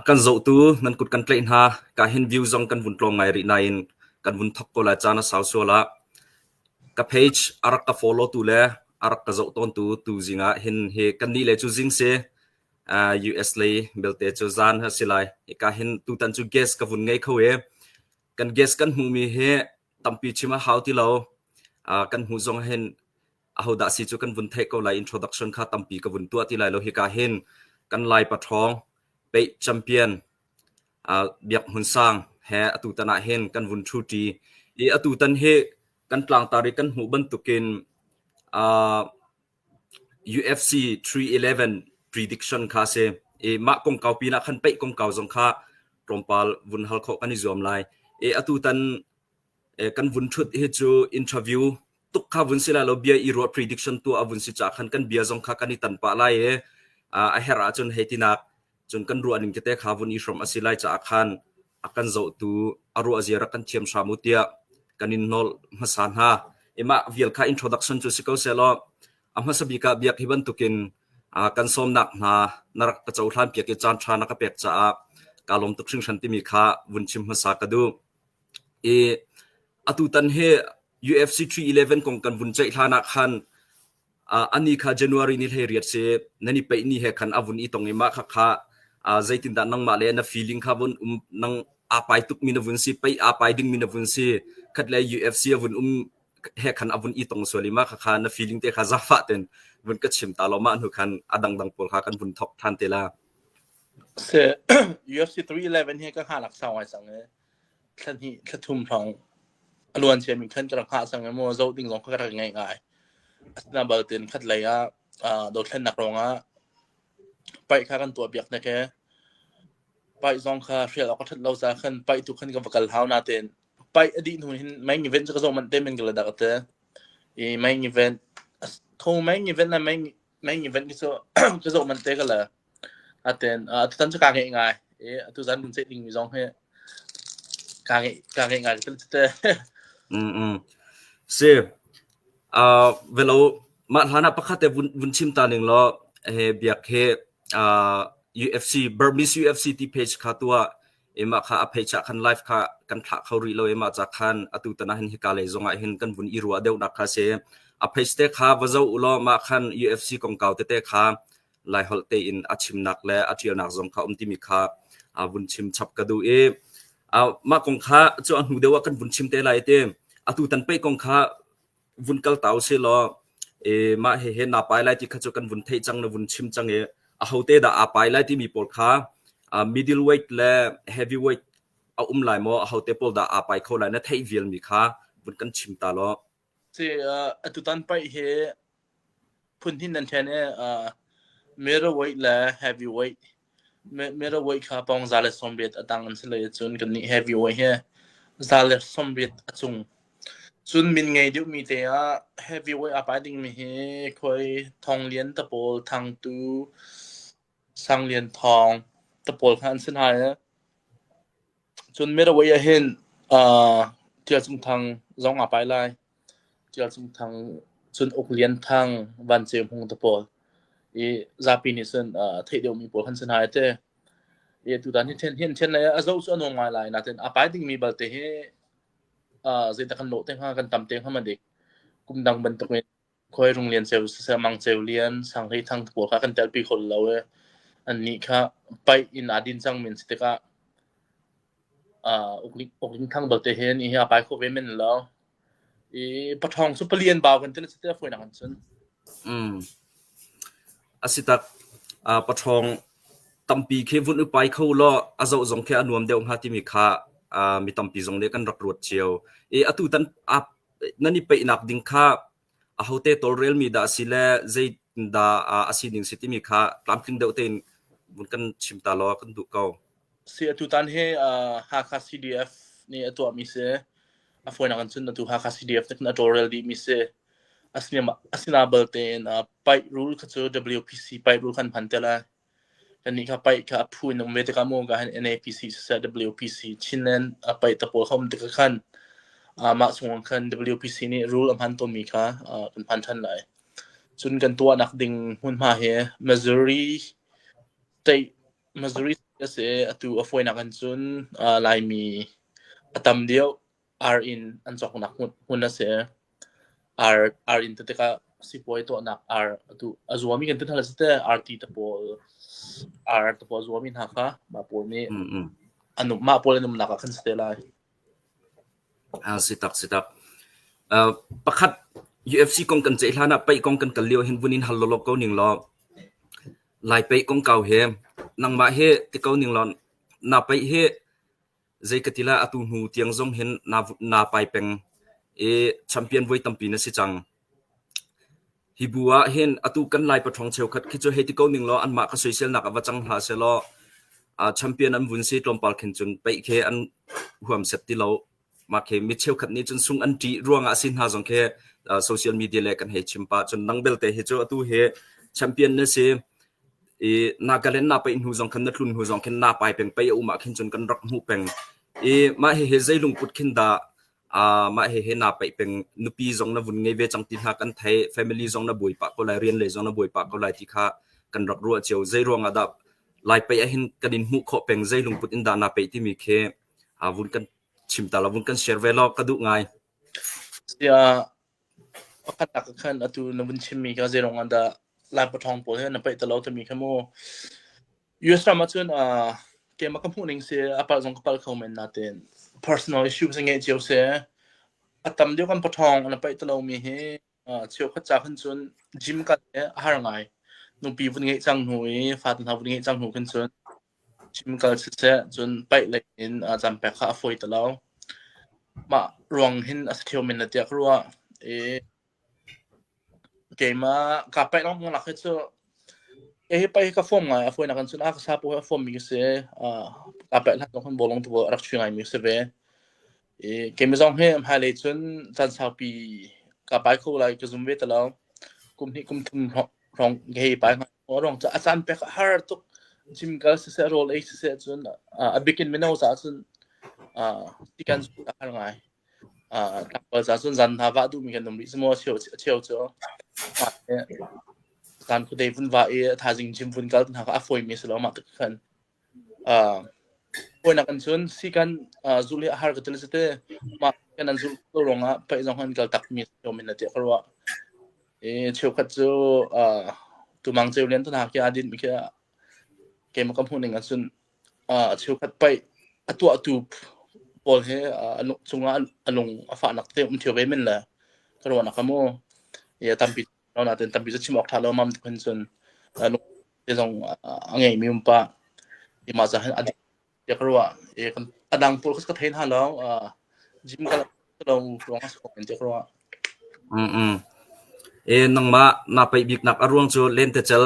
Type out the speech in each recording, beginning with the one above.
kan zo tu nan kut kan klein ha ka hin view zong kan vun tlom ngai ri nain kan vun thok ko la chana saw so la ka page arak ka follow tu le arak ka zo ton tu zinga hin he kan ni le chu zing se US le belte chu zan ha silai ka hin tu tan chu guess ka vun ngai khawe kan guess kan hu mi he tampi chima how ti lo kan hu zong hen aho da si chu kan vun thei ko la introduction kha tampi ka vun tu ati lai lo hi ka hin kan lai pa thong pe champion biak hun sang he atu tana hen kan vun thu ti e atu tan he kan tlang tari kan hu ban tukin UFC 311 prediction kha se e ma kong kau pina khan pe kong kau zong kha trompal vun hal kho kan izom lai e atu tan kan vun thut he chu interview tuk kha vun sila lo bia i ro prediction tu avun si cha khan kan bia zong kha kan tan pa lai e a hera chun hetinak chun kan ru aning kete kha vun i from asilai cha khan akan zo tu aru azira kan thiam samutia kanin nol masan ha ema vial kha introduction chu sikau selo amha sabika biak hiban tukin kan som nak na narak ka chau thlan pia ke chan thana ka pek cha kalom tuksing shanti mi kha vunchim hasa kadu e atu tan he UFC 311 kong kan vun chai thana khan ani kha January ni le riat se nani pe ni he khan avun i tong ema kha kha zaitin da nang ma le na feeling kha vun nang apai tuk mina vun si pe apai ding mina vun si khat le UFC avun he khan avun i tong soli ma kha kha na feeling te kha za fa ten vun ka chim ta lo ma nu khan adang dang pol kha kan vun thok than te la se UFC 311he ka kha lak saw ai sang e than hi thum thong alwan chen min khan ka kha sang mo zo ding zong ka ngai ngai na ba tin khat lai a do thlen nak ronga pai kha kan tua biak na ke pai zong kha rial ka that lo za khan pai tu khan ka vakal hau na ten pai adi nu hin main event ka zo man te men gala da ka te e main event tho main event na main event ki so ka zo man te ka la aten tan cha ka ngai e tu zan mun se ding mi zong he ka ngai te se velo ma hlana pakhate vun chim ta ning lo he biak he UFC Burmese UFC ti page kha tua ema kha a page khan live kha kan tha khori lo ema cha khan atu tana hin hikale zonga hin kan vun irwa deu na kha se a page te kha wazo ulo ma khan UFC kong kau te kha lai holte in achim nak le atrial nak zong kha umti mi kha vun chim chap ka du e ma kong kha chu an hu dewa kan vun chim te lai te atu tan pe kong kha vun kal tau se lo e ma he na pai lai ti kha chu kan vun thei chang na vun chim chang e a hote da a pai lai ti mi pol kha middleweight le heavyweight a lai mo a hote pol da a pai kho lai na thei vial mi kha vun kan chim ta lo se atu tan pai he phun hin nan chen e middleweight le heavyweight middleweight kha pong zale sombet atang an sele chun kan ni heavyweight he zale sombet achung chun min ngai diu mi te a heavyweight apai ding mi he khoi thong lian ta pol thang tu sang lian thong ta pol khan sin hai chun middleweight a hin tia chung thang zong apai lai tia chung thang chun ok lian thang van chem hung ta pol e zapi ni sun thei deu mi pol khan sin hai te e tu dan hin chen lai azo chu anong mai lai na ten apai ding mi bal te he zai ta kan lo te ha kan tam te ha ma dik kum dang ban to khoi rung lian sel sa mang sel lian sang hei thang po kha kan tel pi khol lo e an ni kha pai in adin sang min ste ka okling thang bal te he ni ha pai kho ve men lo e pathong su palian baw kan te ste foi na kan chun asitak pathong tampi khe vun upai kho lo azo zong khe anuam deu ha ti mi kha mi tampi zong le kan rak ruat chiao e atu tan nani pe nak ding kha a hote tol real mi da sile zai da asining city mi kha tlamking deu ten bun kan chimta lo kan du ko si atu tan he ha kha CDF ni atu mi se a foi na kan chun atu ha kha CDF tak na real di mi se asina balten pai rule kha chu WPC pai rule khan phantela kan ni kha pai kha phu nong me te ka mo ga NAPC sa WPC chinen pai ta pol khom te khan ma sung khan WPC ni rule am han to mi kha kan phan than lai chun kan tua nak ding hun ma he Missouri ก็เสียตัวอฟวยนักกันจุนลายมีตำเดียว R in อันจอกนักหุ่นนั่นเสีย R in ตัวก็สิบวยตัวนัก R ตัวจวมีกันตัวนั่นเสีย RT ตัวจวมีนักค่ะมาปูนี่อันนู้มาปูนี่นุ่มนักกันเสียเลยสิตักประคัด UFC กองกันเจลานะไปกองกันกันเลียวเห็นวุนินฮัลโลโลกนิ่งล้อลายไปกองเก่าเฮนังมาเฮที่เก่านิ่งล้อนาไปเฮใจกติลาอตุหูเตียงจงเห็นนาไปเป็นแชมเปี้ยนไว้ตั้มปีนั่นสิจังฮิบัวเห็นอตุกันลายประทองเชียวขัดคิดจะเฮที่เก่านิ่งล้ออันมาก็สวยเซลนักว่าจังหาเซลล์แชมเปี้ยนอันวุนซีตรอมปาลคินจุนไปเฮอันห่วมเสร็จที่เรามาเคมิเชลขัดนี้จนซุงอันจีร่วงอาสินหาจงเคโซเชียลมีเดียเล็กกันเฮชิมปาจนนังเบลเตเฮจูอตุเฮแชมเปี้ยนนั่นสินาการเล่นนาไปอินหูจงคันนัดลุนหูจงคันนาไปเป็นไปอุมาคินจนกันรักหูเป็นมาเฮใจลุงพุดคินดามาเฮนาไปเป็นนุปีจงนาวุนเงยเวจังตินหากันไทยแฟมิลี่จงนาบุยปากก็เลยเรียนเลยจงนาบุยปากก็เลยที่ข้ากันรักรัวเจียวใจร่วงอาดับไล่ไปเห็นกันดินหูเขาเป็นใจลุงพุดอินดานาไปที่มีเควุนกันชิมตาลวุนกันเชร์เวลอกระดูไงเสียประคัดขันอตุนบุญชิมีก็เจรงอันดาลายประทองปวดให้นับไปตลอดจะมีขโมยูเอสรามาจนเกมมาคำพูดหนึ่งเสียอาปาจงกปาลคอมเมนต์นั่นเอง personal issue สังเกตเจียวเสียตั้มเดียวกันประทองนับไปตลอดมีให้เชียวขัดจากขันจนจิมกันเนี่ยหาไงนุ่มปีวุ่นเงี้ยจังหุยฟาตันทาวุ่นเงี้ยจังหุยขันจนจิมกันเสียจนไปเลยเห็นจำแปะข้าฟอยตลอดมารวงเห็นอัศเทียวเมนเดียกรัวเกมมากับไปน้องหลักให้เจอไปกับฟอร์มไงฟอยนักกันสุดอาคาซาปูฟอร์มมีเสียกับไปหลังตรงคนบอลลงตัวรักช่วยไงมีเสียเกมไม่ต้องให้ไฮไลท์จนจันทร์ปีกับไปคู่อะไรก็ซุ่มเวทแล้วกุมที่กุมทุ่มรองเฮไปรองจะอาจารย์ไปฮาร์ตุกจิมก็เสียโรลเอ็กซ์เสียจนบิกินไม่น่าจะจนที่กันสุดอะไรไงนักบอลจะส่วนจันทร์ว่าดูมีกันตรงนี้สมมติเชียวจ้ะการคุยได้ฝุ่นว่าถ้าจริงจิมฝุ่นก็ต้องหาฟอยมีสโลมาตึกขันฟอยนักกันส่วนสิกันจุลีอาหารก็จะเลือกแต่มากันนั้นจุลลงไปจงหันก็ตักมีสโลมินนั่นเองเพราะว่าเชียวขัดจูตัวมังเจียวเลี้ยงต้องหาแค่อดีตมีแค่เกมมันก็พูดหนึ่งกันส่วนเชียวขัดไปตัวบอลให้จงว่าลงฝ่ายนักเตะมันเที่ยวไปมันเลยก็รู้นะครับโม่ตั้มปีเราหน้าเต็มตั้มปีจะชิมออกทางเรามั่มทุกคนส่วนลงเรื่องไงมีมุมป่ะที่มาจากอดีตเดี๋ยวก็รู้ว่ากันอดังพูดก็เทนฮะแล้วจิมก็เราลองสกอร์เดี๋ยวก็รู้ว่านังมานาไปบิกนักอารวงโจเล่นเตจล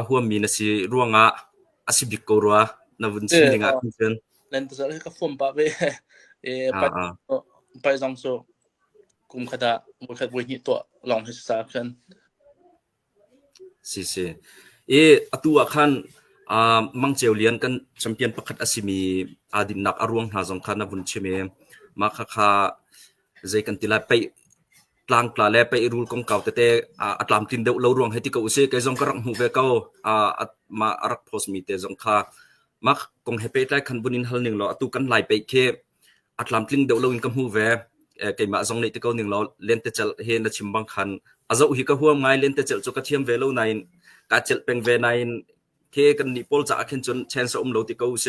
หัวมีนสิร่วงอาสิบิกโกรัวนาวุนชิลิงคุณเซนเล่นตัวนี้ก็ฟอร์มปะเว้ไปจังโซกุมขดาบุคคลบุญหิตัวลองให้สากันสิตัวขันมังเจียวเลียนกันแชมเปี้ยนประคัดอาซิมีดินนักอารวงหาจงขันนาวุนชิเมมาค่าใจกันติลาไปกลางกลาเลไปรูลกองเก่าแต่อัตลามตินเดาเรารวงให้ที่เขาอุเซกจงกระหังหูเวก้ามารักโพสมีเตจงค่ามักกงเฮเปได้คันบุญอินฮัลหนึ่งเราตุกันไหลไปเคอัตลามติงเดาเราอินกัมหูเวเกมาจงในที่เขาหนึ่งเราเล่นเตจลเฮนชิมบังคันอาจจะอุฮิกหัวไงเล่นเตจลจุกเทียมเวลในกาเจลเป็นเวในเคกันนิปอลจากขึ้นจนเชนส์เราที่เขาอุเซ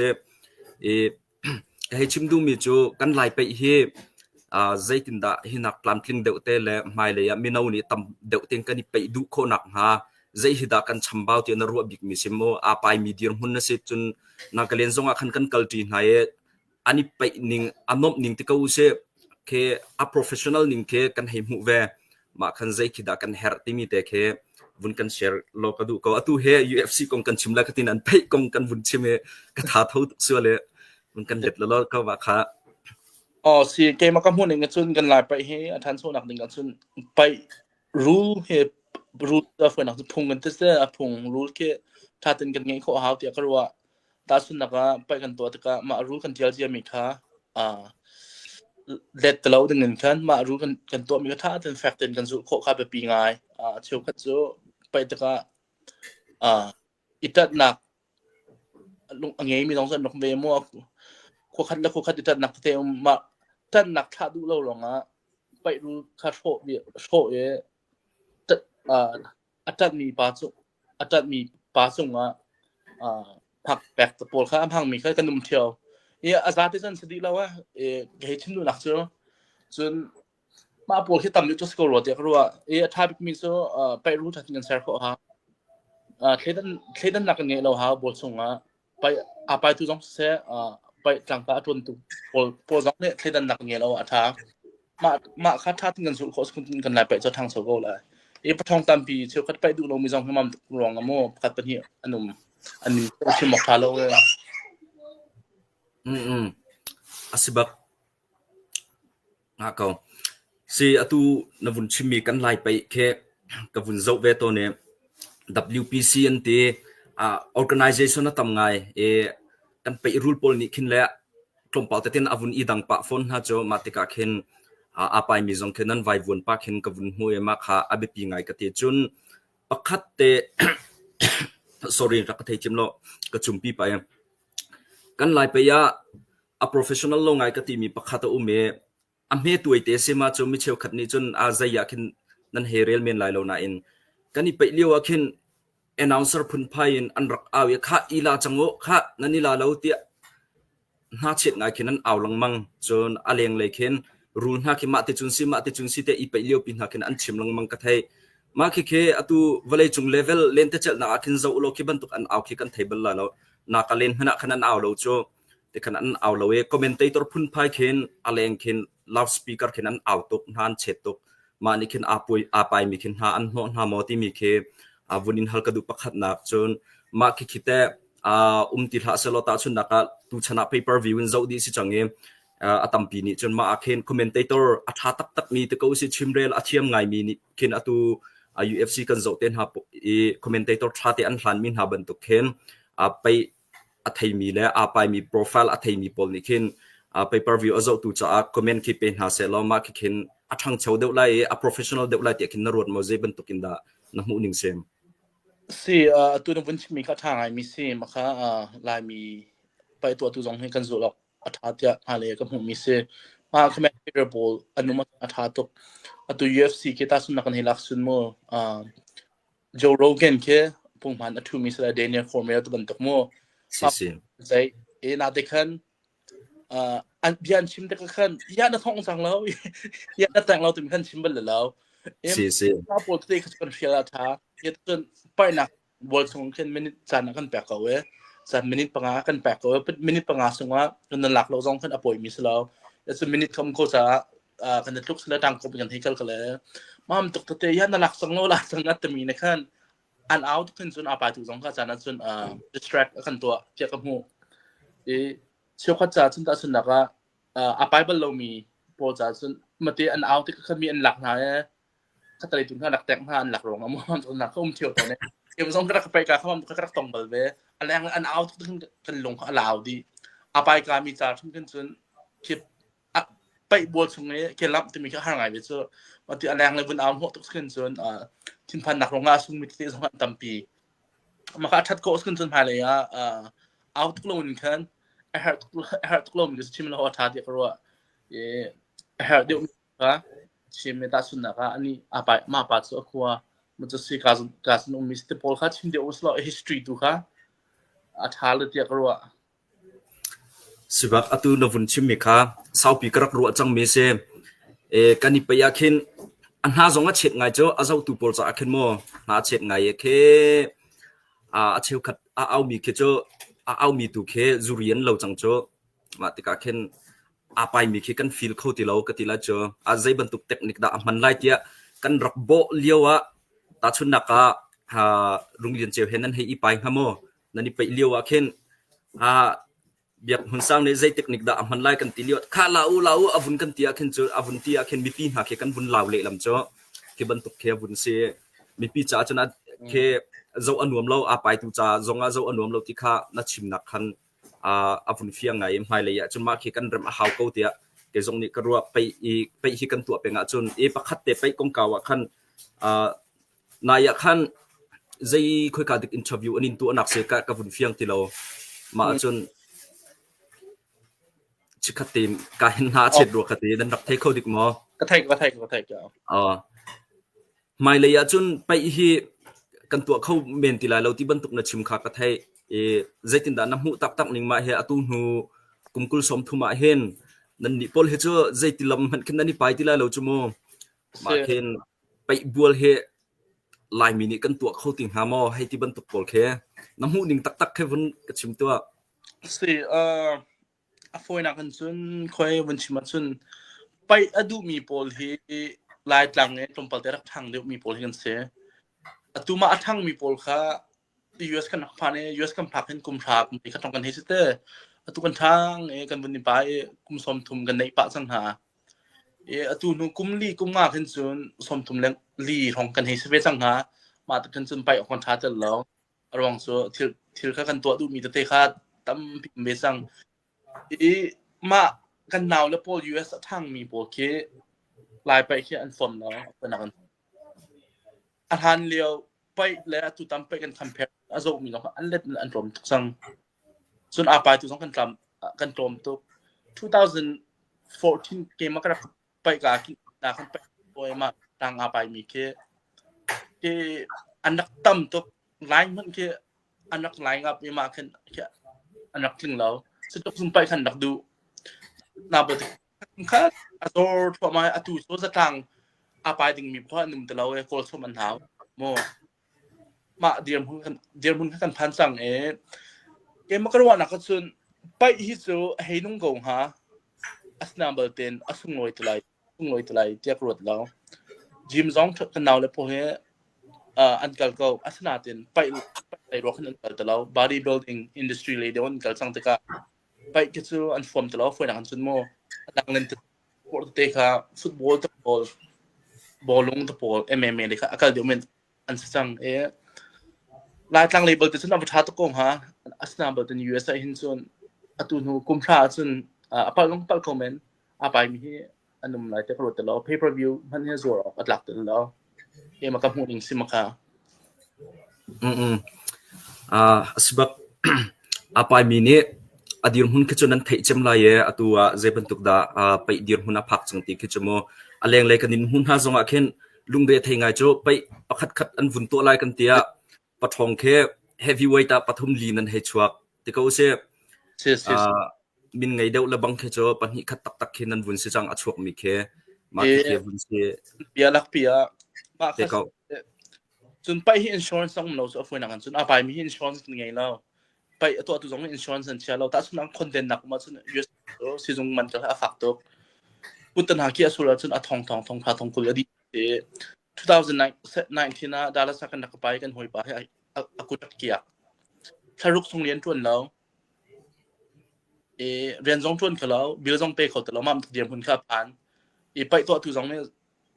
ให้ชิมดูมีจูกันไหลไปเฮใจตินดาหินักลามติงเดาเตเลไม่เลยมีนาวันนี้ตำเดาเต็งกันนี่ไปดูโคนักฮะใจหิดากันชัมบ่าวที่นรัวบิกมิซิโมอาไปมีเดียร์หุ่นนั่นสิจนนักเรียนจงอาคันกันกัลตีนายอันนี้ไปนิ่งอันนบนิ่งที่เขาอุเซเคprofessional นิ่งเคกันให้หูเวมาคันใจหิดากันเฮร์ติมีแต่เควุนกันแชร์โลกดูเขาตัวเฮ UFC กงกันชิมแล้วก็ที่นั่นไปกงกันวุนชิมก็ท้าทายส่วนเลยวุนกันเด็ดแล้วก็ว่าค่ะสิเกมมาก็พูดหนึ่งกันจนกันหลายไปให้ทันโซนักหนึ่งกันจนไปรู้เหตุรู้จะฝืนนักจะพุ่งกันเสียพุ่งรู้แค่ถ้าเป็นกันไงเขาหาเดียก็รู้ว่าตาสุนักไปกันตัวแต่ก็มารู้กันเดียวจะมีค่าเด็ดแต่เราดึงเงินกันมารู้กันตัวมีค่าเป็นแฟกต์กันสุขค่าไปปีไงเชี่ยวกันสุไปแต่ก็อิตัดหนัก lung angai mi dong san nok ve mo ko khat ta nak te ma tan nak tha du lo longa pai ru kha sho ye tat atat mi pa chu nga phak pek ta pol kha phang mi kha kanum thiaw e azati san sidi lawa e ge chim nu nak chu chun ma pol khi tam lu chu sko ro te kruwa e tha bik mi so pai ru tha tin ser kho ha thledan nak nge lo ha bol chunga pai apai tu jong se pai tangka atun tu pol jong ne thledan nak nge lo atha ma kha tha tin su kho skun kan lai pai cho thang so go la e pathong tam pi cheu khat pai du lo mi jong hmam rong amo khat pa hi anum anin chim mok tha lo asibak ngako si atu navun chimi kan lai pai khe kavun zo ve to ne WPC ante organization na tam ngai e kan pai rule pol ni khin le klom pau te ten avun idang pa phone ha cho matika khin apai mi jong khenan vai vun pa khin kavun mu e ma kha abepi ngai ka te chun pakhat te sorry ra ka thei chimlo ka chumpi pa kan lai pe ya a professional lo ngai ka ti mi pakhata ume amhe tuite sema cho mi cheu khatni chun a zaya khin nan herel men lai lo na in kani pe liwa khin announcer phun phain anrak awi kha ila chango kha nani la lo ti na chet ngai khin an awlang mang chon aleng le khin rule na ki ma te chun si te i pe liu pin ha khin an chim lang mang ka thai ma khi khe atu vale chung level len te chel na khin zo lo ki ban tuk an aw khi kan table la lo na ka len hana khan an aw lo cho te khan an aw lo e commentator phun phai khin aleng khin loudspeaker khin an aw tuk nan chet tuk mani khin apai mi khin ha an no na mo ti mi khe avunin halka du pakhat nak chon ma khi khite umti hla selo ta chun naka tu chana paper view in zo di si change atampi ni chon ma akhen commentator atha tak mi te ko si chimrel athiam ngai mi ni khin atu UFC kan zo ten ha e commentator tha te an hlan min ha ban tu khen pai athai mi le apai mi profile athai mi pol ni khin pay per view azo tu cha comment ki pe ha se lo ma ki khin athang chau deu lai a professional deu lai te khin na rot mo je ban tukin da na mu ning sem si tu na bun mi kha thang ai mi si ma kha lai mi pai tu jong he kan zo lo atha tia ha le ka mu mi se ma commentator ball anuma atha to atu UFC ke ta sun na kan hilak sun mo Joe Rogan ke pung man atu mi se Daniel Cormier to ban tok mo si sai e na de kan an bian chim de kan ya na thong sang lo ya na tang lo tu mi kan chim bal lo si ta po te ka kan fiala tha ye tun pai na bol sung ken minute chan na kan pa ka we san minute panga kan pa ka we minute panga sunga kan lak lo jong kan apoi mi slo ya su minute kam ko sa kan tuk sla tang ko kan hikal kale mam tuk te ya na lak sang lo la sang na te mi na kan an out kan sun apa tu jong ka chan na sun distract kan to pia ka mu e xiao kha cha chun ta sun na ka apai bal lo mi po cha chun mate an out ti ka mi an lak na ka tali tun ka lak tek ha an lak rong amo chun na khom thieu to ne e mo song ka pe ka kham ka tong bal ve an out kan long ka law di apai ka mi cha chun kan chun kiไปบวชตรงนี้เกี่ยวกับที่มีข้างไงไปเจอวันที่อะไรเลยวันเอาหัวตุกขึ้นจนทิ้งพันหนักลงงาสุ่มมิตรที่สองพันตั้มปีมาคัดทัดโก้ขึ้นจนภายเลยเอาตุกลงกันตุกลงก็ชิมแล้วทัดเดียวก็รู้เดี๋ยวก็ชิมไม่ได้สุดนะครับอันนี้ไปมาปัจจุบันมันจะสื่อการสนุกมิสเตอร์พอลค่ะชิมเดี๋ยวอุสละ history ดูค่ะทัดเลยเดียวก็รู้sibak atu novun chimmi kha saupi karak ru achang me se kani paya khin anha zonga chet ngai cho azau tu pol cha khin mo na chet ngai khe a cheu khat a au mi khe cho a au mi tu khe zurian lo chang cho ma tika khin a pai mi khe kan feel kho ti lo ka ti la cho a zai ban tuk technique da man lai tia kan rak bo liawa ta chun na ka ha runglian cheu henan hei i pai hamo nani pai liawa khin biak hun sang ne zai technique da man lai kan tiliot kha lau avun kan tia khen chu avun tia khen mi pi ha khe kan bun lau le lam cho ke ban tuk khe bun se mi pi cha chana khe zo anuam lo a pai tu cha zonga zo anuam lo ti kha na chim na khan avun fiang ngai mai le ya chun ma khe kan ram a hau ko tia ke zong ni ka ruwa pai hi kan tu pe nga chun e pakhat te pai kong kawa khan na ya khan zai khoi ka dik interview anin tu anak se ka bun fiang ti lo มาจนชิคติมการเห็นหาเช็ดรัวคติดันรักเทคเขาดิกมอก็ไทยจ้าไม่เลยจนไปที่กันตัวเขาเมนติลาเราที่บรรทุกนัชิมขากระไทยใจตินดาน้ำหูตักนิ่งมาเฮอตุนูกุมกุลสมทุมาเห็นนั่นนี่พอลเฮจใจติลำมันขึ้นนั่นนี่ไปติลาเราจุโมมาเห็นไปบัวเฮลายมินิกันตัวเขาติงหามอให้ที่บรรทุกพอลเคน้ำหูนิ่งตักแค่วันกระชิมตัวสิฟอยนักกันจนคอยวันชิมาจนไปอดูมีพอลเฮลายต่างเนี่ยตรงปัลเตอร์ทางเดียวมีพอลเฮกันเสียตัวมาทั้งมีพอลค่ะ US กันนักพานี่ US กันพักเห็นกุมภาพันธ์มีขั้นตอนกันเฮสเตอร์ตัวกันทางกันวันนี้ไปกุมสมทุมกันในปะสังหาตัวนู้กุมลีกุมงาขึ้นจนสมทุมเลี้ยงลีของกันเฮสเวสังหามาตัดกันจนไปออกคอนทราตแล้วระวังส่วนที่ข้ากันตัวดูมีแต่เตะขาดตั้มพิมเบสังมากันหนาวแล้วพอ US ทั้งมีพอเคลายไปแค่อันฟอมเนาะเป็นอะไรอาหารเลี้ยวไปแล้วตุตัมไปกัน compare อาจจะมีเนาะอันเล็ดอันตรมทุกสังส่วนอาไปตุสังกันตรมตุก2014เกมมากระไปกากินาคันไปโดยมาทางอาไปมีแค่อันนักตั้มตุกไลน์มันแค่อันนักไลน์กับมีมาแค่อันนักถึงแล้วสุดทุกสุ่มไปขันนักดูนาบติค่ะอาตัวทั่วมาอาตุส่วนสตางอาไปถึงมีเพราะหนุ่มแต่เราโคลสมันเท้าโมมาเดียร์มึงกันพันสั่งเกมมากระว่านักส่วนไปฮิตโซให้นุ่งกงฮะอัสนาเบลเทนอัสุงลอยตัวไหลเจ้ากรวดแล้วจิมซองกันนาวเลยพอเฮอันกัลก็อัสนาเทนไปรอขันอันกัลตัวแล้วบอดี้บิลดิ้งอินดัสทรีเลยเดี๋ยวอันกัลสั่งตะกาไปคิดซูอันฟอร์มตัวแล้วฝืนหันส่วนโมดังเล่นตัวสปอร์ตเตะค่ะฟุตบอลตะบอลลงตะบอลMMAเลยค่ะอาการเดี๋ยวมันอันสั่งลายตั้งเลเบลแต่ฉันเอาไปท้าตะกงฮะอัสนาเบลเป็น US ไอหินส่วนอตุนูกุมภาส่วนปาลงปาลคอมเมนต์ไปมีอันนุ่มหลายแต่กระโดดแต่แล้ว pay per view มันเนี่ยส่วนอัดหลักแต่แล้วมากับหูหนึ่งสิมาค่ะสบักไปมีนี่อดีตหุ่นคิดจนนั้นเทจมลายอตัวเจ็บเป็นตุกดาไปดีตหุ่นพักจังตีคิดจมอะไรอย่างไรกันนินหุ่นหาจงอาเข็นลุงเดทไงโจไปประคัดอันฝุ่นตัวลายกันเตียปะทองแค่ heavyweight ปะทุมลีนันให้ชัวที่เขาเสียมินไงเดาละบังแค่โจปัญหาขัดตักแค่นั้นฝุ่นเสียจังอัดชัวมีแค่มาที่เกี่ยวฝุ่นเสียเปียมาค่ะจนไปที่ insurance ต้องเราจะเอาไว้หนักกันจนไปมี insurance ยังไงแล้วไปตัวสอง insurance เชียร์เราแต่ส่วนนั้นคนเด่นหนักมาจน US ซีซั่นมันจะaffect ตัวอุตนาเกียสุราจนทองพาทองกุลดี2019นะดาราสักกันนักไปกันหอยไปให้กุจักเกียถ้ารุกส่งเรียนจวนแล้วเรียนส่งจวนเขาแล้วบิลส่งไปเขาแต่เรามั่มเดียมคุณค่าผ่านไปตัวทุกสองเนี่ย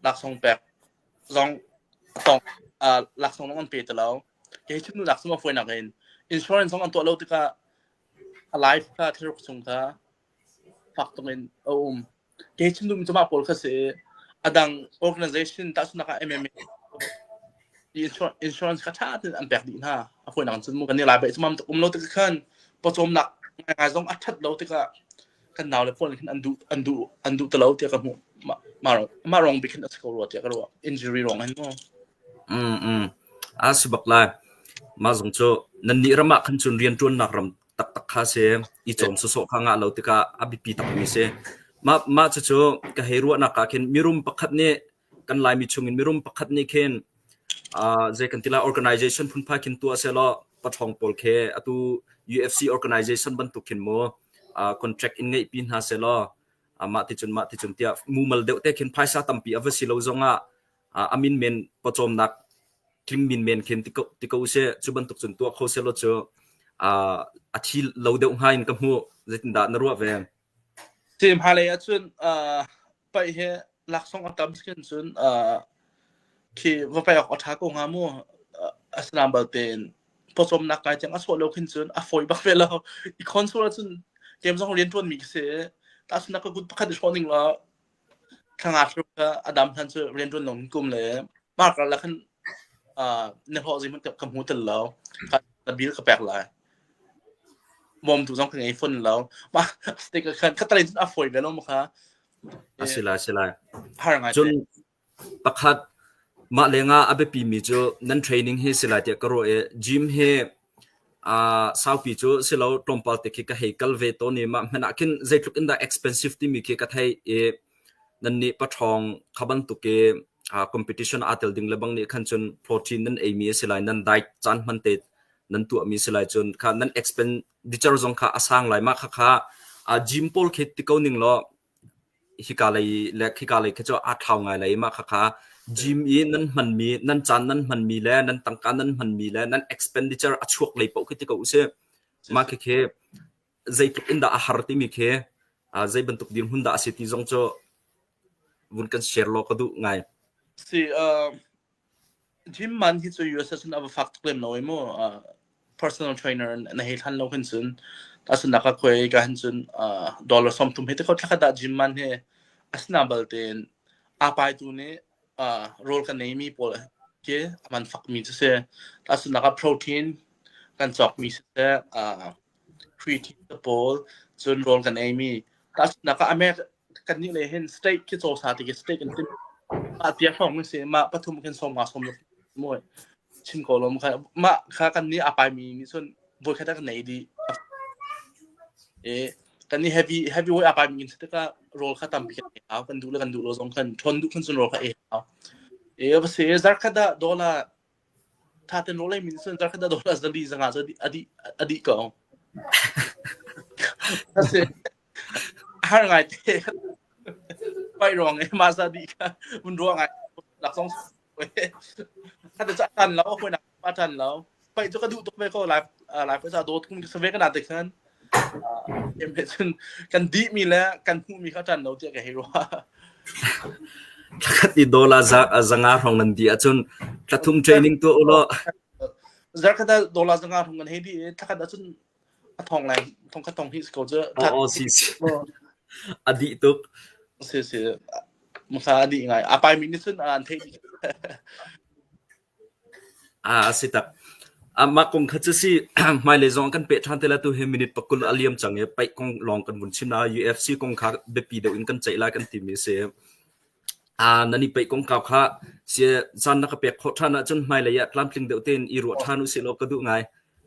หลักส่งแปดส่งหลักส่งน้องอันเปแต่แล้วชิ้นหลักสมมติว่าหนักเองinsurance ส่งอันตัวเราที่ก็ life ก็ที่รุกส่งท่าฝักตรงนี้ชิ้นดูมันจะมาปนกันเสียดัง organization ตั้งสุนัข MMA insurance ก็ท่าที่อันแปลกดีนะเอาคนหนังจนมุกันนี่หลายไปสมมติเราติดขั้นผสมหนักงานต้องอัดทัดเราติดกันหนาวเลยพวกนี้อันดูตลอดที่กันหัวมาลองไปขึ้นอัศกรวดที่กันว่า injury ลองให้มั้งสบักลายมาส่งโจนันนี่ระมาขันจนเรียนจวนนักรำตักข้าเสียอีจอมสุโขข้างเราติดกันอภิปีตักมีเสียมาจะโจก็ให้รู้นักการมีรุมปักขัดนี่กันลายมีชงมีรุมปักขัดนี่เคนเจกันที่ละ organization พุ่นพากินตัวเสร็จแล้วปัทองโปลเคอตู UFC organization บรรทุกขินโมcontract อินไงปีนหาเสร็จแล้วมาที่จนเตียมูมัลเดวเตขินไพ่ซาตัมปีอเวสิโลจงอามินเมนปัจจุบันนักคลิมมินเมนเข็นที่เขาเสจุบันตุกจนตัวเขาเสร็จแล้วเจออาทิตย์เราเดวให้กับหัวเจตินดานรัวเวงทีมฮาเลยจนไปเฮหลักส่งอัตมสกินจนที่ว่าไปออกท้ากงหามัวอัสลามเบลเทนผสมนักการจังอัศวะโลกินจนฟอยบักเวลาอีคอนโซลจนเกมส่งเรียนจนมีเสียแต่สุนัขก็กุดพักดิชอนิ่งแล้วทางอาชีพก็อดัมทันจะเรียนจนหลงกลุ่มเลยมากแล้วคันในพอสิมันกับคำพูดตลอดคันบิลก็แปลกหลาย วอมถูกต้องคือไอ้ฝุ่นแล้วมาสเต็กกันก็ตอนนี้อ่ะฝอยไปแล้วมั้งคะasila หาไง จนpakhat ma lenga abe pi mi chu nan training he sila te karo e gym he sau pi chu silo tompal te ki ka heikal ve to ni ma hnakin zaitluk in da expensive ti mi ki ka thai e nan ni pathong khaban tu ke competition atel ding lebang ni khan chun protein nan emi sila nan diet chan man te nan tu mi sila chun kha nan expenditure zong kha asang lai ma kha gym pol khet ti ko ning lo hikalai lek hikalai khacho a thau ngai lai ma kha gym i nan man mi nan chan nan man mi le nan tangka nan man mi le nan expenditure achuak lei pau khiti ko se ma khe zaituk inda a harti mi khe zai bantuk din hunda city zong cho vun kan share lo ka du ngai si gym man hi chu US sun ava fact claim no emo personal trainer na he han lo kan sun ta sun naka khoi ka han sun dollar som tum hete ko thaka da gym man he asna balten apai tu ne role kan nei mi pol ke man fak mi se ta sun naka protein kan chok mi se creatine the pol chun role kan nei mi ta sun naka amer kan ni le hen steak ki so sa ti ke steak kanเตียของมันเสียมาปฐุมกันส่งมาสมมวยชิมโกลมค่ะมาค่ะกันนี้อาไปมีนี่ส่วนบวยแค่ได้กันไหนดีกันนี้ heavy วยอาไปมีนี่แต่ก็โรลค่ะตามพิการเอากันดูแล้วกันดูโรลสองกันทนดูคนส่วนโรลค่ะเอาภาษาจากค่ะดอลลาร์ถ้าเป็นโรลเลยมีส่วนจากค่ะดอลลาร์จะดีจังอ่ะจะอดีก็ภาษาหาไงเท่ไปรองไอ้มาซาดีค่ะมันรองไงหลักสองถ้าจะทันแล้วก็ควรมาทันแล้วไปจะกระดูตัวไปก็ไลฟ์ภาษาโดดคุณสเวกขนาดเด็กนั้นเอ็มเพชรกันดีมีแล้วกันผู้มีเข้าทันเราเจอกับเฮโร่ทักติโดลาจังอาของนันดีจนทัดทุ่มเทรนนิ่งตัวอุโลจากนั้นโดลาจังอาของกันเฮดีถ้ากันจนทองแรงทองกระทองที่สกอเจอโอ้สิอดีตุกสิมุสาดีไงอาไปมินิสุนอันเทดีสิตักมาคงคัดสิไม่เลยจงกันเปิดทันเทละตัวเฮมินิตปักกุลอเลียมจังเอไปคงลองกันบุญชิมนะ UFC คงคักเบปีเดียวอินกันใจไล่กันทีมีเสียนั่นนี่ไปคงข่าวค่ะเสียจันนักเปียกขอท่านจนไม่เลยอะกล้ามพลิงเดียวเต้นอีรัวท่านุสิโลก็ดูไง